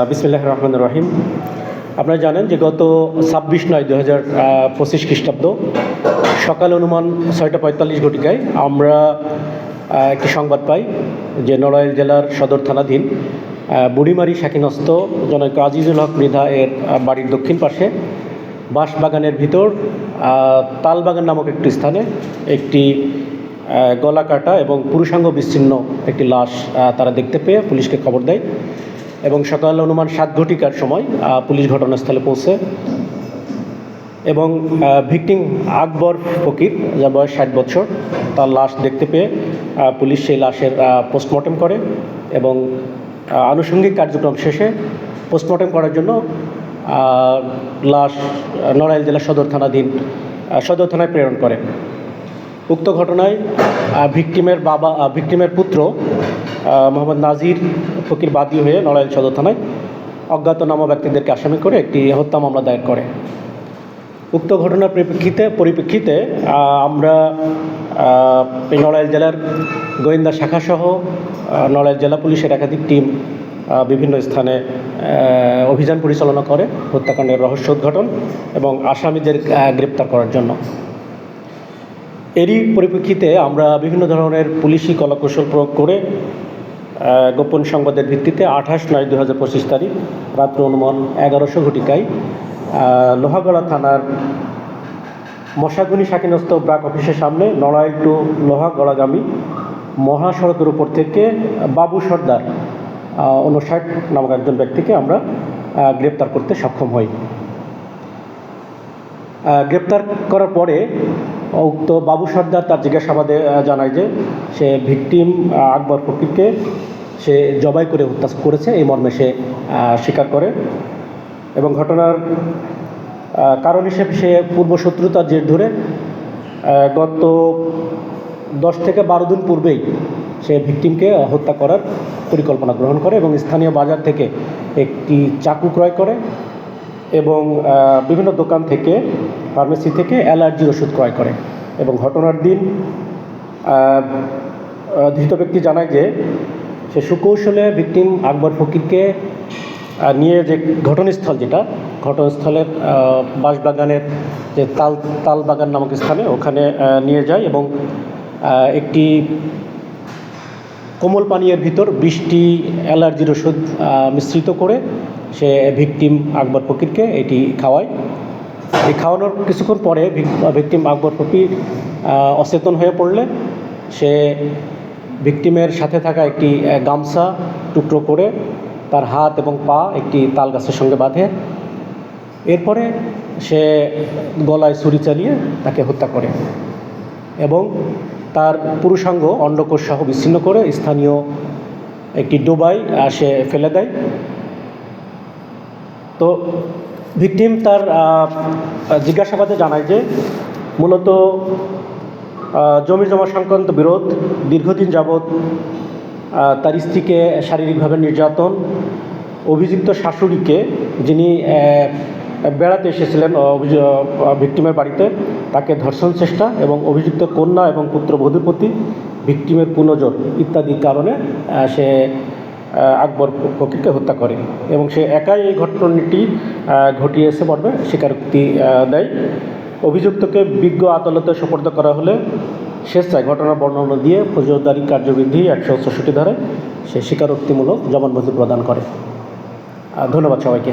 বিসমিল্লাহির রহমানির রহিম। আপনারা জানেন যে গত 26/9/2025 খ্রিস্টাব্দ সকাল অনুমান 6:45 ঘটিকায় আমরা একটি সংবাদ পাই যে নড়াইল জেলার সদর থানাধীন বুড়িমারি শাকিনস্থ জনৈক আজিজুল হক মৃধা এর বাড়ির দক্ষিণ পাশে বাঁশবাগানের ভিতর তালবাগান নামক একটি স্থানে একটি গলা কাটা এবং পুরুষাঙ্গ বিচ্ছিন্ন একটি লাশ তারা দেখতে পেয়ে পুলিশকে খবর দেয় এবং সকাল অনুমান 7 ঘটিকার সময় পুলিশ ঘটনাস্থলে পৌঁছে এবং ভিকটিম আকবর ফকির, যার বয়স 60 বছর, তার লাশ দেখতে পেয়ে পুলিশ সেই লাশের পোস্টমর্টেম করে এবং আনুষঙ্গিক কার্যক্রম শেষে পোস্টমর্টেম করার জন্য লাশ নড়াইল জেলা সদর থানায় প্রেরণ করে। উক্ত ঘটনায় ভিকটিমের পুত্র মোহাম্মদ নাজির ফকির বাদী হয়ে নড়াইল সদর থানায় অজ্ঞাতনামা ব্যক্তিদেরকে আসামি করে একটি হত্যা মামলা দায়ের করে। উক্ত ঘটনার পরিপ্রেক্ষিতে আমরা এই নড়াইল জেলার গোয়েন্দা শাখাসহ নড়াইল জেলা পুলিশের একাধিক টিম বিভিন্ন স্থানে অভিযান পরিচালনা করে হত্যাকাণ্ডের রহস্য উদ্ঘাটন এবং আসামিদের গ্রেপ্তার করার জন্য। এরই পরিপ্রেক্ষিতে আমরা বিভিন্ন ধরনের পুলিশি কলাকৌশল প্রয়োগ করে গোপন সংবাদের ভিত্তিতে 28/9/2025 তারিখ রাত্র অনুমান 11:00 ঘটিকায় লোহাগড়া থানার মশাগুনি শাকিনস্থ ব্রাক অফিসের সামনে নড়াইল টু লোহাগড়াগামী মহাসড়কের উপর থেকে বাবু সর্দার 59 নামক একজন ব্যক্তিকে আমরা গ্রেপ্তার করতে সক্ষম হই। গ্রেপ্তার করার পরে উক্ত বাবু সর্দার তার জিজ্ঞাসাবাদে জানায় যে সে ভিকটিম আকবর ফকিরকে সে জবাই করে হত্যা করেছে, এই মর্মে সে স্বীকার করে এবং ঘটনার কারণ হিসেবে সে পূর্বশত্রুতার জের ধরে গত 10 থেকে 12 দিন পূর্বেই সে ভিকটিমকে হত্যা করার পরিকল্পনা গ্রহণ করে এবং স্থানীয় বাজার থেকে একটি চাকু ক্রয় করে এবং বিভিন্ন দোকান থেকে, ফার্মেসি থেকে অ্যালার্জির ওষুধ ক্রয় করে এবং ঘটনার দিন ধৃত ব্যক্তি জানায় যে সে সুকৌশলে ভিকটিম আকবর ফকিরকে নিয়ে যে ঘটনাস্থলের বাঁশবাগানের যে তালবাগান নামক স্থানে ওখানে নিয়ে যায় এবং একটি কোমল পানীয়ের ভিতর 20টি অ্যালার্জির ওষুধ মিশ্রিত করে সে ভিকটিম আকবর ফকিরকে এটি খাওয়ায়। এই খাওয়ানোর কিছুক্ষণ পরে ভিকটিম আকবর ফকির অচেতন হয়ে পড়লে সে ভিকটিমের সাথে থাকা একটি গামছা টুকরো করে তার হাত এবং পা একটি তাল গাছের সঙ্গে বাঁধে। এরপরে সে গলায় ছুরি চালিয়ে তাকে হত্যা করে এবং তার পুরুষাঙ্গ অন্ডকোষ সহ বিচ্ছিন্ন করে স্থানীয় একটি ডোবায় সে ফেলে দেয়। তো ভিকটিম তার জিজ্ঞাসাবাদে জানায় যে মূলত জমি জমা সংক্রান্ত বিরোধ, দীর্ঘদিন যাবৎ তার স্ত্রীকে শারীরিকভাবে নির্যাতন, অভিযুক্ত শাশুড়িকে যিনি বেড়াতে এসেছিলেন ভিকটিমের বাড়িতে তাকে ধর্ষণ চেষ্টা এবং অভিযুক্ত কন্যা এবং পুত্রবধূর প্রতি ভিকটিমের কুনজর ইত্যাদি কারণে সে আকবর ফকিরকে হত্যা করে এবং সে একাই এই ঘটনাটি ঘটিয়েছে মর্মে স্বীকারোক্তি দেয়। অভিযুক্তকে বিজ্ঞ আদালতে সোপর্দ করা হলে স্বেচ্ছায় ঘটনার বর্ণনা দিয়ে ফৌজদারি কার্যবিধি 164 ধারায় সে স্বীকারোক্তিমূলক জবানবন্দি প্রদান করে। ধন্যবাদ সবাইকে।